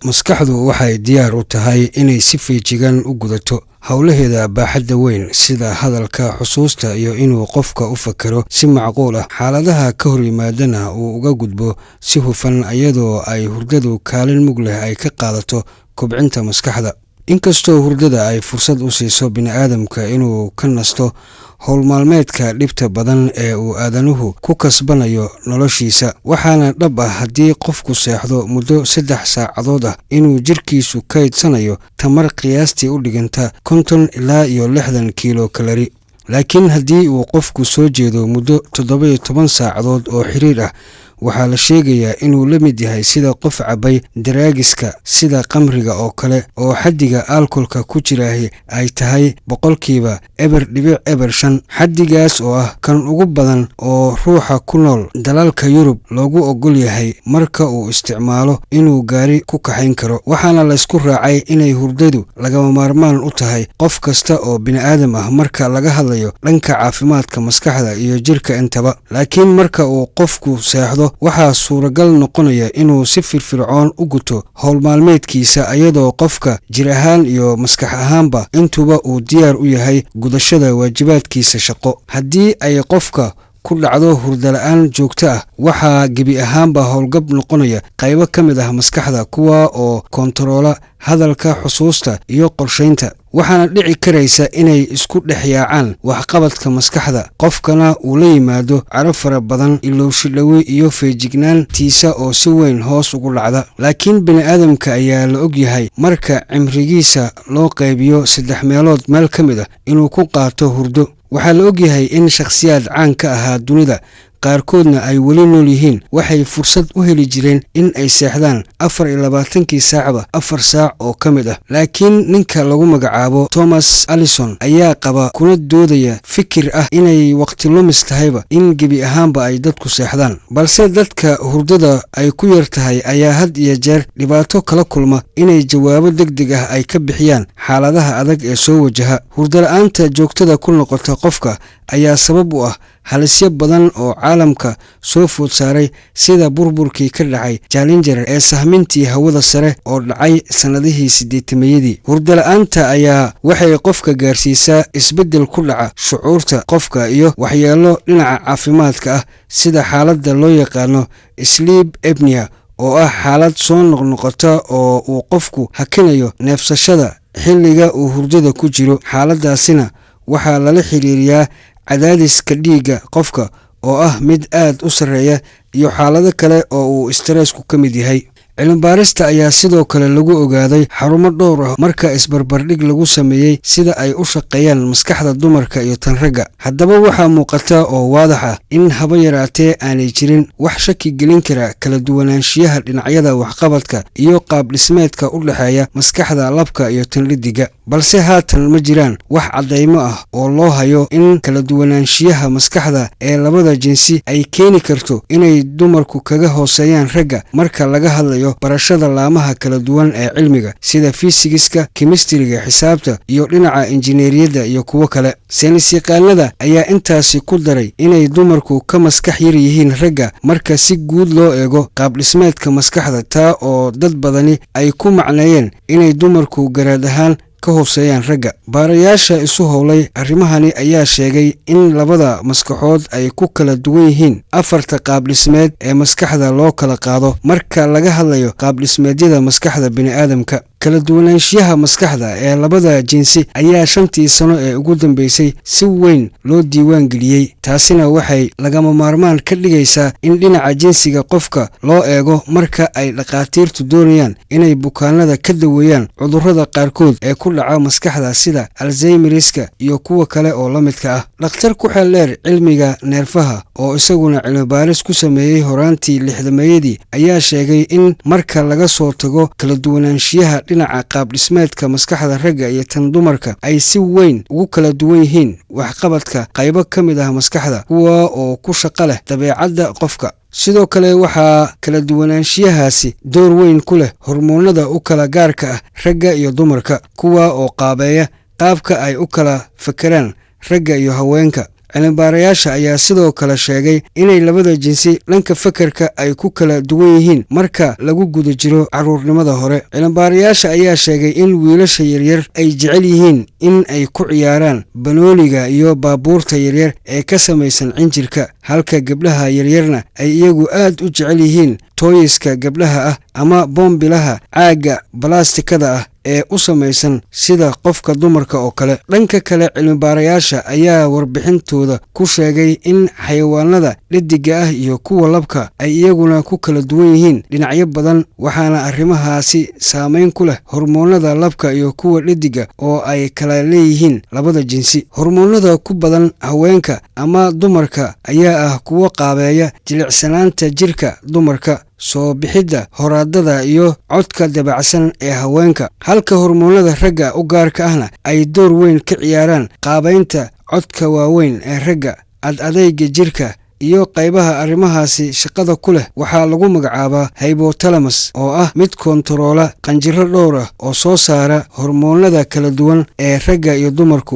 maskaxdu waxay diyaar u tahay inay si feejigan u gudato hawlaheeda baaxadda weyn sida hadalka, xusuusta iyo inuu qofka u fakaro si macquul ah. Xaaladaha ka hor yimaadana uu uga gudbo si hufan iyadoo ay hurdadu kaalin mug leh ay ka qaadato kobcinta maskaxda. Inkastoo hurdada ay fursad u siiso bini'aadamka inuu ka nasto howl maalmeedka dhibta badan ee uu aadanuhu ku kasbanayo noloshiisa, waxaana dhab ah haddii qofku seexdo muddo 3 saacadood ah inuu jirkiisu kaydsanayo tamar qiyaastii u dhiganta 50 ilaa 60 kilokalori. laakiin haddii uu qofku soo jeedo muddo 17 saacadood oo xiriir ah, waxaa la sheegayaa inuu la mid yahay sida qof cabay daraagiska sida qamriga oo kale, oo xaddiga alkoholka ku jiraahi ay tahay 0.05%. xaddigaas oo ah kan ugu badan oo ruuxa ku nool dalalka Yurub loogu ogol yahay marka uu isticmaalo inuu gaari ku kaxayn karo. waxaana la isku raacay inay hurdadu lagama maarmaan u tahay qof kasta oo bini'aadam ah marka laga hadlayo dhanka caafimaadka maskaxda iyo jirka intaba. laakiin marka uu qofku seexdo, waxaa suuragal noqonaya inuu si firfircoon u guto howl maalmeedkiisa iyadoo qofka jir ahaan iyo maskax ahaanba intuba uu diyaar u yahay gudashada waajibaadkiisa shaqo. haddii ay qofka ku dhacdo hurdo la'aan joogto ah, waxaa gebi ahaanba howlgab noqonaya qaybo ka mid ah maskaxda kuwa oo kontaroola hadalka, xusuusta iyo qorshaynta. waxaana dhici karaysa inay isku dhex yaacaan waxqabadka maskaxda, qofkana uu la yimaado caro fara badan, ilowshidhawe iyo feejignaantiisa oo si weyn hoos ugu dhacda. laakiin bini'aadamka ayaa la og yahay marka cimrigiisa loo qaybiyo 3 meelood meel ka mid ah inuu ku qaato hurdo. waxaa la og yahay in shakhsiyaad caan ka ahaa dunida qaarkoodna ay weli nool yihiin waxay fursad u heli jireen in ay seexdaan 24 saacba 4 saac oo ka mid ah. laakiin ninka lagu magacaabo Thomas Allison ayaa qaba kuna doodaya fikir ah inay waqti lumis tahayba in gebi ahaanba ay dadku seexdaan, balse dadka hurdada ay ku yar tahay ayaa had iyo jeer dhibaato kala kulma inay jawaabo degdeg ah ay ka bixiyaan xaaladaha adag ee soo wajaha. hurdo la'aanta joogtada ku noqota qofka ayaa sabab u ah halisyo badan oo caalamka soo food saaray, sida burburkii ka dhacay Challenger ee sahmintii hawada sare oo dhacay sanadihii 80-yadii. hurdo la'aanta ayaa waxay qofka gaarsiisaa isbeddel ku dhaca shucuurta qofka iyo waxyeelo dhinaca caafimaadka ah, sida xaaladda loo yaqaano sleep apnea oo ah xaalad soo noqnoqota oo uu qofku hakinayo neefsashada xilliga uu hurdada ku jiro. xaaladaasina waxaa lala xiriiriyaa cadaadiska dhiigga qofka oo ah mid aad u sarreeya iyo xaalado kale oo uu stressku ka mid yahay. cilmi-baarista ayaa sidoo kale lagu ogaaday xarumo dhowr ah marka isbarbardhig lagu sameeyey sida ay u shaqeeyaan maskaxda dumarka iyo tan ragga. haddaba waxaa muuqata oo waadax ah in haba yaraatee aanay jirin wax shaki gelin kara kala duwanaanshiyaha dhinacyada waxqabadka iyo qaab dhismeedka u dhexeeya maskaxda labka iyo tan dheddigga, balse haatan ma jiraan wax caddaymo ah oo loo hayo in kala duwanaanshiyaha maskaxda ee labada jinsi ay keeni karto inay dumarku kaga hooseeyaan ragga marka laga hadlayo barashada laamaha kala duwan ee cilmiga sida fiisigiska, kemistriga, xisaabta iyo dhinaca injineeriyadda iyo kuwo kale. saynis yaqaanada ayaa intaasi ku daray inay dumarku ka maskax yar yihiin ragga marka si guud loo eego qaab dhismeedka maskaxda, taa oo dad badani ay ku macneeyeen inay dumarku garaad ahaan ka hooseeyaan ragga. baarayaasha isu howlay arrimahani ayaa sheegay in labada maskaxood ay ku kala duwan yihiin 4 qaab dhismeed ee maskaxda loo kala qaado marka laga hadlayo qaab dhismeedyada maskaxda bini'aadamka. kala duwanaanshiyaha maskaxda ee labada jinsi ayaa 5 sano ee ugu dambeysay si weyn loo diiwaan geliyey. taasina waxay lagama maarmaan ka dhigaysaa in dhinaca jinsiga qofka loo eego marka ay dhaqaatiirtu doonayaan inay bukaanada ka daweeyaan cudurrada qaarkood ee ku dhaca maskaxda sida Alzheimerska iyo kuwa kale oo la midka ah. dhakhtar ku xeel dheer cilmiga neerfaha oo isaguna cilmi-baaris ku sameeyey horaantii 60-meeyadii ayaa sheegay in marka laga soo tago kala duwanaanshiyaha dhinaca qaab dhismeedka maskaxda ragga iyo tan dumarka ay si weyn ugu kala duwan yihiin waxqabadka qaybo ka mid ah maskaxda kuwa oo ku shaqo leh dabeecadda qofka. sidoo kale waxaa kala duwanaanshiyahaasi door weyn ku leh hormoonada u kala gaarka ah ragga iyo dumarka, kuwa oo qaabeeya qaabka ay u kala fakeraan ragga iyo haweenka. cilmibaarayaasha ayaa sidoo kale sheegay inay labada jinsi dhanka fakarka ay ku kala duwan yihiin marka lagu guda jiro carruurnimada hore. cilmibaarayaasha ayaa sheegay in wiilasha yaryar ay jecel yihiin in ay ku ciyaaraan banooniga iyo baabuurta yaryar ee ka samaysan cinjirka, halka gabdhaha yaryarna ay iyagu aad u jecel yihiin tooyiska gabdhaha ah ama boombilaha caaga balaastikada ah ee u samaysan sida qofka dumarka oo kale. dhanka kale, cilmibaarayaasha ayaa warbixintooda ku sheegay in xayawaanada dhediga ah iyo kuwa labka ay iyaguna ku kala duwan yihiin dhinacyo badan, waxaana arrimahaasi saameyn ku leh hormoonada labka iyo kuwa dhediga oo ay kala leeyihiin labada jinsi. hormoonada ku badan haweenka ama dumarka ayaa ah kuwo qaabeeya jilicsanaanta jirka dumarka, soo bixidda horaadada iyo codka dabacsan ee haweenka, halka hormoonada ragga u gaarka ahna ay door weyn ka ciyaaraan qaabaynta codka waaweyn ee ragga. adayga jirka iyo qaybaha arrimahaasi shaqada ku leh waxaa lagu magacaabaa hypothalamus, oo ah mid koontaroola qanjiro dhowr ah oo soo saara hormoonada kala duwan ee ragga iyo dumarku.